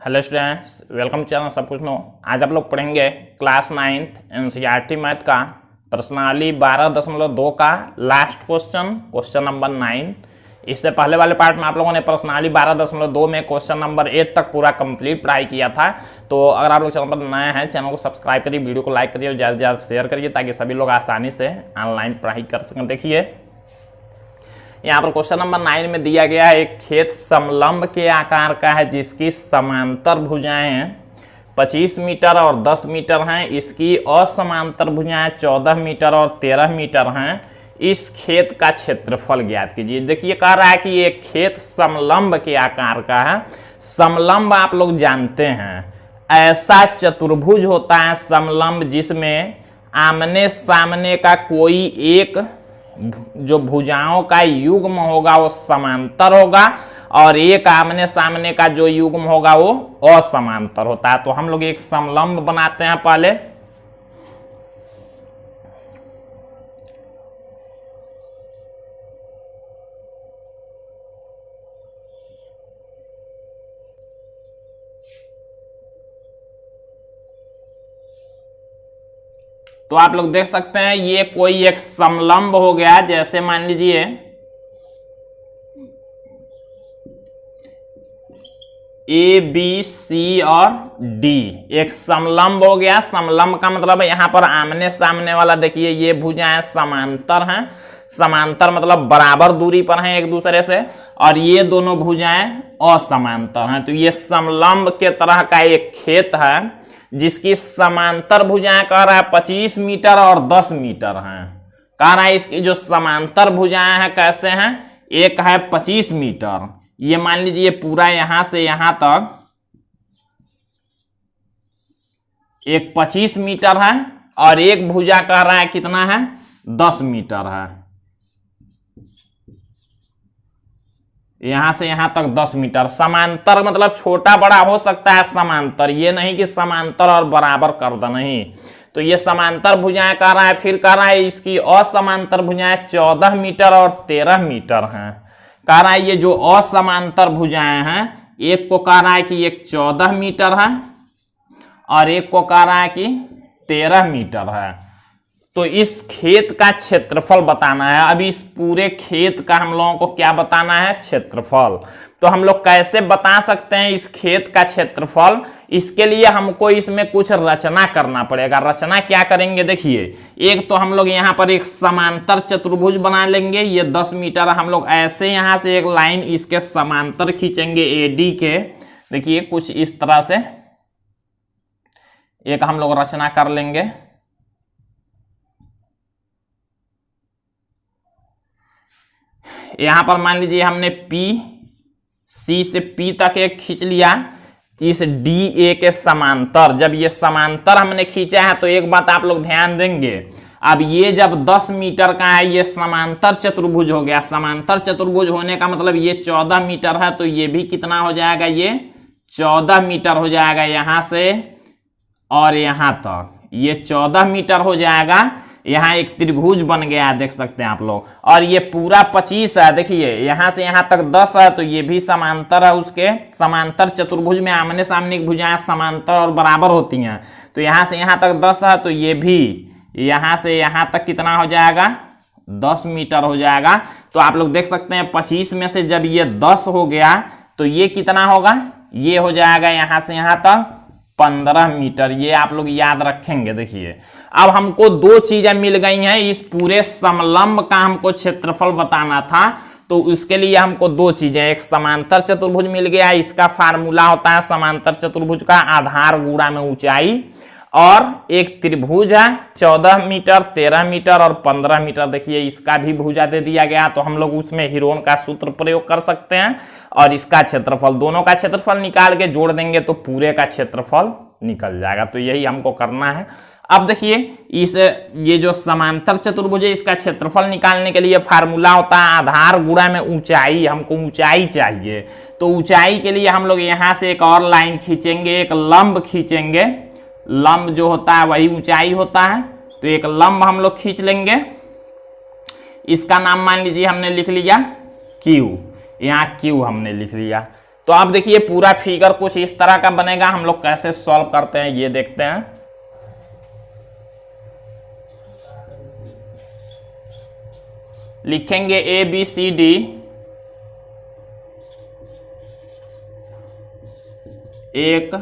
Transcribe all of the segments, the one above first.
Hello students, welcome channel सब कुछ no. आज आप लोग पढ़ेंगे क्लास 9th एनसीईआरटी मैथ का प्रश्नावली 12.2 का लास्ट क्वेश्चन नंबर 9। इससे पहले वाले पार्ट में आप लोगों ने प्रश्नावली 12.2 में क्वेश्चन नंबर 8 तक पूरा कंप्लीट पढ़ाई किया था। तो अगर आप लोग चैनल पर नए हैं, चैनल को सब्सक्राइब करिए, वीडियो को लाइक करिए और ज़्यादा से ज़्यादा शेयर करिए ताकि सभी लोग आसानी से ऑनलाइन पढ़ाई कर सकें। देखिए यहाँ पर क्वेश्चन नंबर 9 में दिया गया है, एक खेत समलंब के आकार का है जिसकी समांतर भुजाएं 25 मीटर और 10 मीटर हैं। इसकी असमांतर भुजाएं 14 मीटर और 13 मीटर हैं। इस खेत का क्षेत्रफल ज्ञात कीजिए। देखिए कह रहा है कि ये खेत समलंब के आकार का है। समलंब आप लोग जानते हैं, ऐसा चतुर्भुज होता है समलंब जिसमें आमने सामने का कोई एक जो भुजाओं का युग्म होगा वो समांतर होगा और एक आमने सामने का जो युग्म होगा वो असमांतर होता है। तो हम लोग एक समलंब बनाते हैं पहले। तो आप लोग देख सकते हैं ये कोई एक समलंब हो गया। जैसे मान लीजिए ए बी सी और डी एक समलंब हो गया। समलंब का मतलब यहां पर आमने सामने वाला देखिए ये भुजाएं समांतर हैं। समांतर मतलब बराबर दूरी पर हैं एक दूसरे से, और ये दोनों भुजाएं असमांतर हैं। तो ये समलंब के तरह का एक खेत है जिसकी समांतर भुजाएं कह रहा है 25 मीटर और 10 मीटर हैं। कह रहा है इसकी जो समांतर भुजाएं हैं कैसे हैं, एक है 25 मीटर, ये मान लीजिए पूरा यहां से यहां तक एक 25 मीटर है, और एक भुजा कह रहा है कितना है 10 मीटर है। यहां से यहां तक 10 मीटर। समांतर मतलब छोटा बड़ा हो सकता है समांतर, ये नहीं कि समांतर और बराबर कर दो, नहीं। तो ये समांतर भुजाएं कह रहा है। फिर कह रहा है इसकी असमांतर भुजाएं 14 मीटर और 13 मीटर हैं। कह रहा है ये जो असमांतर भुजाएं हैं, एक को कह रहा है कि एक 14 मीटर है और एक को कह रहा है कि 13 मीटर है। तो इस खेत का क्षेत्रफल बताना है। अभी इस पूरे खेत का हम लोगों को क्या बताना है, क्षेत्रफल। तो हम लोग कैसे बता सकते हैं इस खेत का क्षेत्रफल, इसके लिए हमको इसमें कुछ रचना करना पड़ेगा। रचना क्या करेंगे, देखिए एक तो हम लोग यहाँ पर एक समांतर चतुर्भुज बना लेंगे। ये 10 मीटर हम लोग ऐसे यहाँ से एक लाइन इसके समांतर खींचेंगे एडी के। देखिए कुछ इस तरह से एक हम लोग रचना कर लेंगे। यहां पर मान लीजिए हमने पी सी से पी तक एक खींच लिया इस डी ए के समांतर। जब ये समांतर हमने खींचा है तो एक बात आप लोग ध्यान देंगे, अब ये जब 10 मीटर का है ये समांतर चतुर्भुज हो गया। समांतर चतुर्भुज होने का मतलब ये 14 मीटर है, तो ये भी कितना हो जाएगा, ये 14 मीटर हो जाएगा। यहां से और यहां तक ये 14 मीटर हो जाएगा। यहाँ एक त्रिभुज बन गया, देख सकते हैं आप लोग। और ये पूरा 25 है। देखिए यहां से यहां तक 10 है, तो ये भी समांतर है उसके। समांतर चतुर्भुज में आमने सामने की भुजाएं समांतर और बराबर होती हैं। तो यहां से यहां तक 10 है, तो ये भी यहां से यहां तक कितना हो जाएगा, 10 मीटर हो जाएगा। तो आप लोग देख सकते हैं 25 में से जब ये 10 हो गया तो ये कितना होगा, ये हो जाएगा यहां से यहां तक 15 मीटर। ये आप लोग याद रखेंगे। देखिए अब हमको दो चीजें मिल गई हैं। इस पूरे समलंब का हमको क्षेत्रफल बताना था, तो उसके लिए हमको दो चीजें, एक समांतर चतुर्भुज मिल गया। इसका फार्मूला होता है समांतर चतुर्भुज का आधार गुणा में ऊंचाई, और एक त्रिभुज है 14 मीटर 13 मीटर और 15 मीटर। देखिए इसका भी भुजा दे दिया गया, तो हम लोग उसमें हीरोन का सूत्र प्रयोग कर सकते हैं और इसका क्षेत्रफल, दोनों का क्षेत्रफल निकाल के जोड़ देंगे तो पूरे का क्षेत्रफल निकल जाएगा। तो यही हमको करना है। अब देखिए इस ये जो समांतर चतुर्भुज है इसका क्षेत्रफल निकालने के लिए फार्मूला होता है आधार गुणा में ऊंचाई। हमको ऊंचाई चाहिए, तो ऊंचाई के लिए हम लोग यहां से एक और लाइन खींचेंगे, एक लंब खींचेंगे। लंब जो होता है वही ऊंचाई होता है, तो एक लंब हम लोग खींच लेंगे। इसका नाम मान लीजिए हमने लिख लिया Q, यहाँ Q हमने लिख लिया। तो आप देखिए पूरा फिगर कुछ इस तरह का बनेगा। हम लोग कैसे सॉल्व करते हैं ये देखते हैं। लिखेंगे ए बी सी डी एक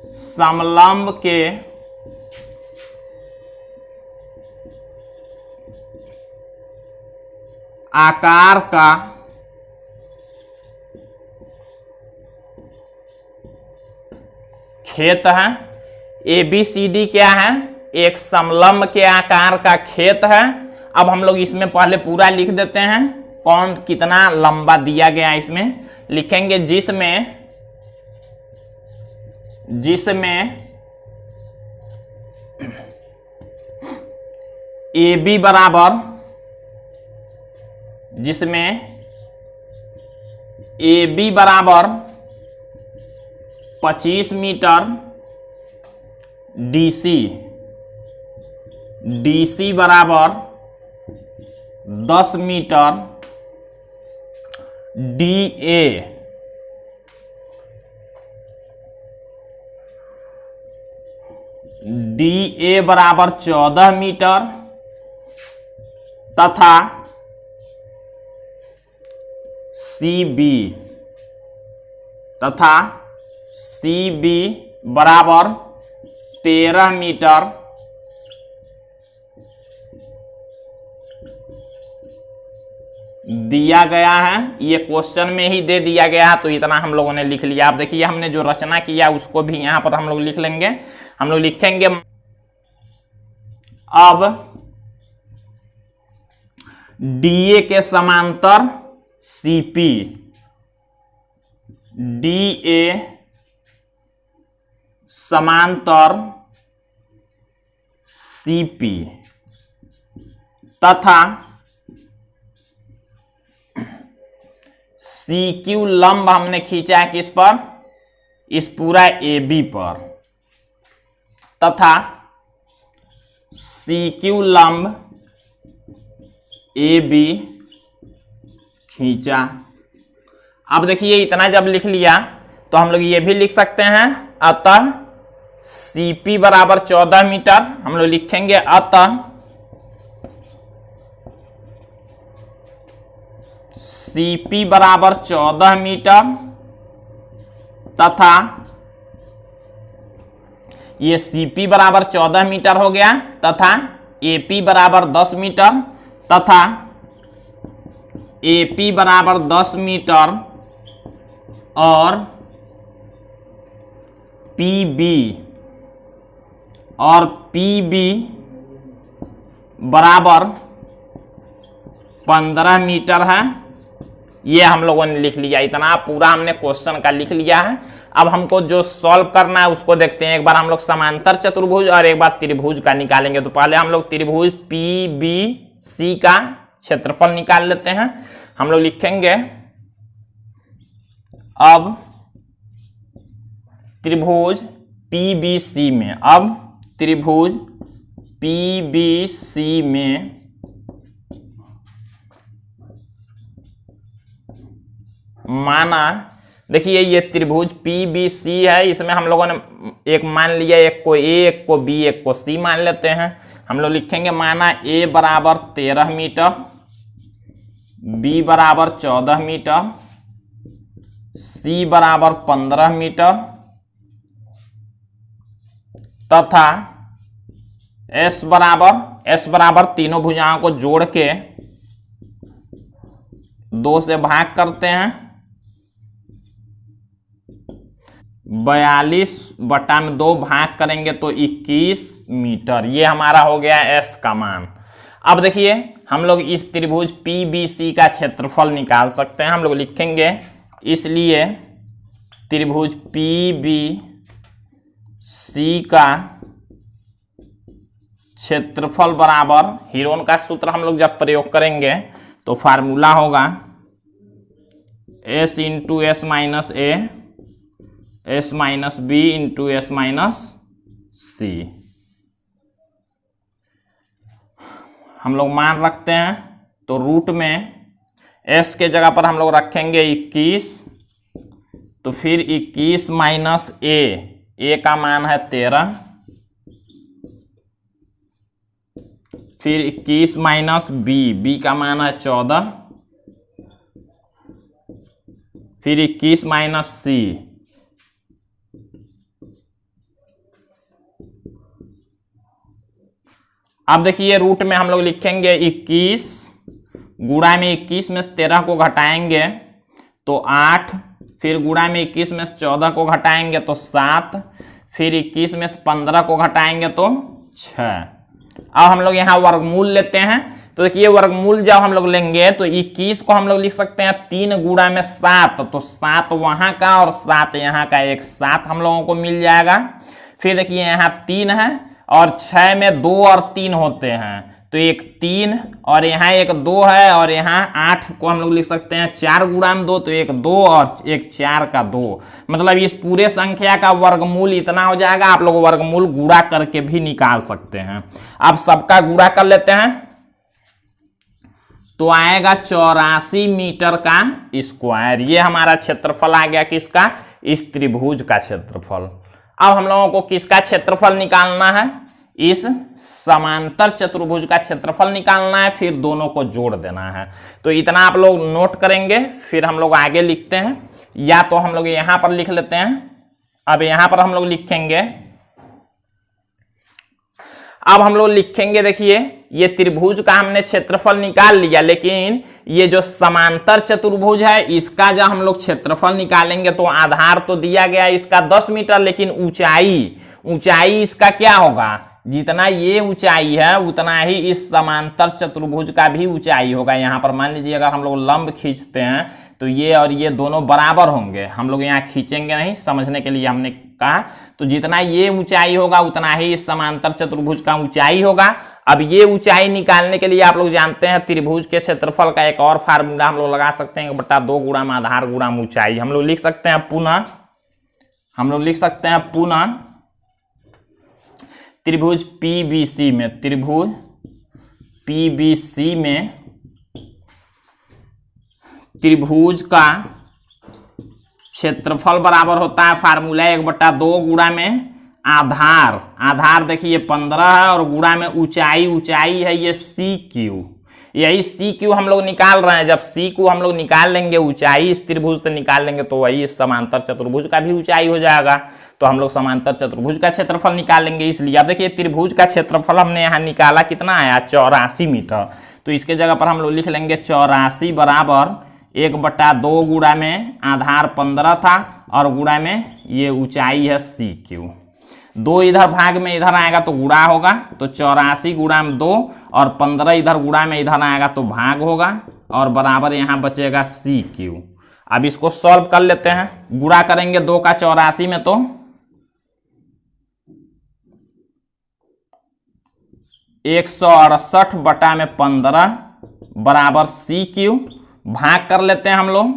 समलंब के आकार का खेत है। ए बी सी डी क्या है? एक समलंब के आकार का खेत है। अब हम लोग इसमें पहले पूरा लिख देते हैं कौन कितना लंबा दिया गया। इसमें लिखेंगे जिसमें ए बी बराबर ए बी बराबर 25 मीटर, डीसी बराबर 10 मीटर, डीए बराबर 14 मीटर तथा सीबी बराबर 13 मीटर दिया गया है। ये क्वेश्चन में ही दे दिया गया है, तो इतना हम लोगों ने लिख लिया। आप देखिए हमने जो रचना किया उसको भी यहां पर हम लोग लिख लेंगे। हम लोग लिखेंगे अब डीए के समांतर सीपी, डीए समांतर सीपी तथा सीक्यू लंब हमने खींचा है किस पर? इस पूरा ए बी पर, तथा सीक्यू लंब ए बी खींचा। अब देखिए इतना जब लिख लिया तो हम लोग ये भी लिख सकते हैं अतः सीपी बराबर 14 मीटर। हम लोग लिखेंगे अतः सीपी बराबर 14 मीटर तथा ये सीपी बराबर 14 मीटर हो गया, तथा एपी बराबर 10 मीटर तथा एपी बराबर 10 मीटर और पीबी बराबर 15 मीटर है। ये हम लोगों ने लिख लिया। इतना पूरा हमने क्वेश्चन का लिख लिया है। अब हमको जो सॉल्व करना है उसको देखते हैं। एक बार हम लोग समांतर चतुर्भुज और एक बार त्रिभुज का निकालेंगे। तो पहले हम लोग त्रिभुज पीबीसी का क्षेत्रफल निकाल लेते हैं। हम लोग लिखेंगे अब त्रिभुज पीबीसी में, अब त्रिभुज पीबीसी में माना, देखिए ये त्रिभुज पीबीसी है। इसमें हम लोगों ने एक मान लिया, एक को ए, एक को बी, एक को सी मान लेते हैं। हम लोग लिखेंगे माना ए बराबर 13 मीटर, बी बराबर 14 मीटर, सी बराबर 15 मीटर तथा एस बराबर तीनों भुजाओं को जोड़ के 2 से भाग करते हैं। 42/2 भाग करेंगे तो 21 मीटर। ये हमारा हो गया एस का मान। अब देखिए हम लोग इस त्रिभुज पीबीसी का क्षेत्रफल निकाल सकते हैं। हम लोग लिखेंगे इसलिए त्रिभुज पीबीसी का क्षेत्रफल बराबर, हीरोन का सूत्र हम लोग जब प्रयोग करेंगे तो फार्मूला होगा s into S minus A, S minus B into S minus C. हम लोग मान रखते हैं तो रूट में एस के जगह पर हम लोग रखेंगे 21, तो फिर 21 माइनस ए का मान है 13, फिर 21 माइनस बी का मान है 14, फिर 21 माइनस सी, अब देखिए रूट में हम लोग लिखेंगे 21, गुणा में 21 में से 13 को घटाएंगे तो 8, फिर गुणा में 21 में से 14 को घटाएंगे तो 7, फिर 21 में से 15 को घटाएंगे तो 6। अब हम लोग यहाँ वर्गमूल लेते हैं, तो देखिए वर्गमूल जब हम लोग लेंगे तो 21 को हम लोग लिख सकते हैं 3 गुणा में 7, तो 7 वहां का और 7 यहाँ का, एक 7 हम लोगों को मिल जाएगा। फिर देखिए यहाँ 3 है और 6 में 2 और 3 होते हैं, तो एक 3 और यहाँ एक 2 है, और यहाँ 8 को हम लोग लिख सकते हैं 4 गुणा में 2, तो एक 2 और एक 4 का 2, मतलब इस पूरे संख्या का वर्गमूल इतना हो जाएगा। आप लोग वर्गमूल गुणा करके भी निकाल सकते हैं। अब सबका गुणा कर लेते हैं तो आएगा 84 मीटर का स्क्वायर। ये हमारा क्षेत्रफल आ गया किसका, इस त्रिभुज का क्षेत्रफल। अब हम लोगों को किसका क्षेत्रफल निकालना है, इस समांतर चतुर्भुज का क्षेत्रफल निकालना है, फिर दोनों को जोड़ देना है। तो इतना आप लोग नोट करेंगे, फिर हम लोग आगे लिखते हैं, या तो हम लोग यहां पर लिख लेते हैं। अब यहां पर हम लोग लिखेंगे, अब हम लोग लिखेंगे, देखिए ये त्रिभुज का हमने क्षेत्रफल निकाल लिया, लेकिन ये जो समांतर चतुर्भुज है इसका जब हम लोग क्षेत्रफल निकालेंगे तो आधार तो दिया गया इसका 10 मीटर, लेकिन ऊंचाई इसका क्या होगा, जितना ये ऊंचाई है उतना ही इस समांतर चतुर्भुज का भी ऊंचाई होगा। यहाँ पर मान लीजिए अगर हम लोग लंब खींचते हैं तो ये और ये दोनों बराबर होंगे, हम लोग यहाँ खींचेंगे नहीं, समझने के लिए हमने कहा। तो जितना ये ऊंचाई होगा उतना ही इस समांतर चतुर्भुज का ऊंचाई होगा। अब ये ऊंचाई निकालने के लिए आप लोग जानते हैं त्रिभुज के क्षेत्रफल का एक और फार्मूला हम लोग लगा सकते हैं, 1/2 गुणा में आधार गुणा ऊंचाई। हम लोग लिख सकते हैं पुनः त्रिभुज पीबीसी में त्रिभुज का क्षेत्रफल बराबर होता है, फार्मूला 1/2 गुणा में आधार देखिए 15 है, और गुणा में ऊंचाई है ये सी क्यू। यही सी क्यू हम लोग निकाल रहे हैं। जब सी को हम लोग निकाल लेंगे, ऊंचाई इस त्रिभुज से निकाल लेंगे, तो वही इस समांतर चतुर्भुज का भी ऊंचाई हो जाएगा। तो हम लोग समांतर चतुर्भुज का क्षेत्रफल निकाल लेंगे। इसलिए अब देखिए त्रिभुज का क्षेत्रफल हमने यहाँ निकाला, कितना आया 84 मीटर। तो इसके जगह पर हम लोग लिख लेंगे 84 बराबर 1/2 गुणा में आधार 15 था, और गुणा में ये ऊंचाई है सी क्यू। 2 इधर भाग में इधर आएगा तो गुणा होगा, तो 84 गुणा में 2, और 15 इधर गुणा में इधर आएगा तो भाग होगा, और बराबर यहाँ बचेगा सी क्यू। अब इसको सॉल्व कर लेते हैं, गुणा करेंगे 2 का 84 में तो 168/15 बराबर सी क्यू। भाग कर लेते हैं हम लोग,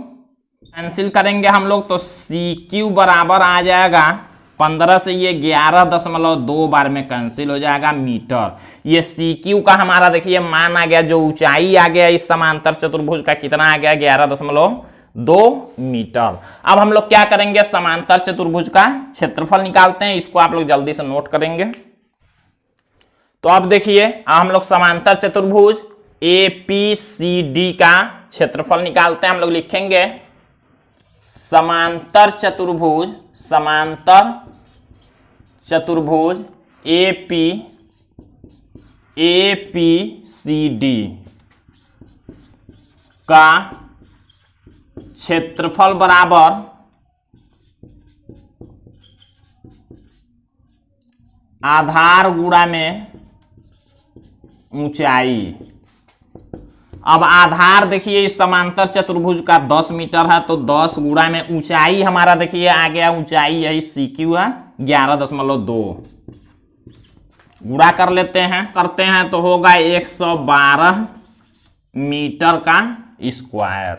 कैंसिल करेंगे हम लोग, तो सी क्यू बराबर आ जाएगा 15 से ये 11.2 बार में कैंसिल हो जाएगा मीटर। ये सी क्यू का हमारा देखिए मान आ गया, जो ऊंचाई आ गया इस समांतर चतुर्भुज का, कितना आ गया 11.2 मीटर। अब हम लोग क्या करेंगे, समांतर चतुर्भुज का क्षेत्रफल निकालते हैं। इसको आप लोग जल्दी से नोट करेंगे। तो अब देखिए हम लोग समांतर चतुर्भुज APCD का क्षेत्रफल निकालते हैं। हम लोग लिखेंगे समांतर चतुर्भुज APCD का क्षेत्रफल बराबर आधार गुणा में ऊंचाई। अब आधार देखिए इस समांतर चतुर्भुज का 10 मीटर है, तो 10 गुणा में ऊंचाई हमारा देखिए आ गया, ऊंचाई है सी क्यू है 11.2। गुणा कर लेते हैं तो होगा 112 मीटर का स्क्वायर।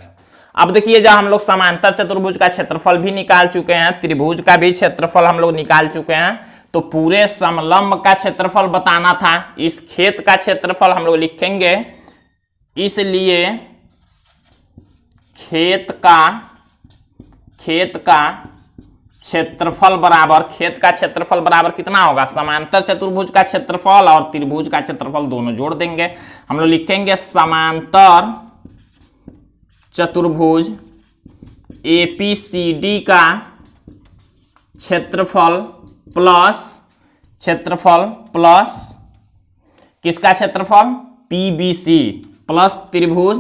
अब देखिए जब हम लोग समांतर चतुर्भुज का क्षेत्रफल भी निकाल चुके हैं, त्रिभुज का भी क्षेत्रफल हम लोग निकाल चुके हैं, तो पूरे समलंब का क्षेत्रफल बताना था। इस खेत का क्षेत्रफल हम लोग लिखेंगे, इसलिए खेत का क्षेत्रफल बराबर कितना होगा, समांतर चतुर्भुज का क्षेत्रफल और त्रिभुज का क्षेत्रफल दोनों जोड़ देंगे। हम लोग लिखेंगे समांतर चतुर्भुज एपीसीडी का क्षेत्रफल प्लस किसका क्षेत्रफल, पीबीसी, प्लस त्रिभुज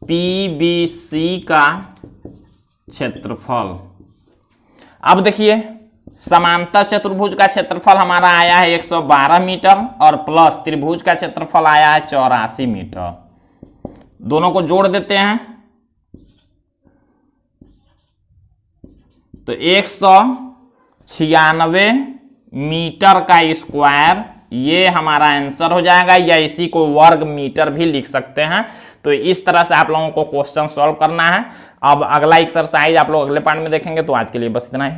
पीबीसी का क्षेत्रफल। अब देखिए समांतर चतुर्भुज का क्षेत्रफल हमारा आया है 112 मीटर और प्लस त्रिभुज का क्षेत्रफल आया है 84 मीटर। दोनों को जोड़ देते हैं तो 196 मीटर का स्क्वायर ये हमारा आंसर हो जाएगा, या इसी को वर्ग मीटर भी लिख सकते हैं। तो इस तरह से आप लोगों को क्वेश्चन सॉल्व करना है। अब अगला एक्सरसाइज आप लोग अगले पार्ट में देखेंगे। तो आज के लिए बस इतना ही।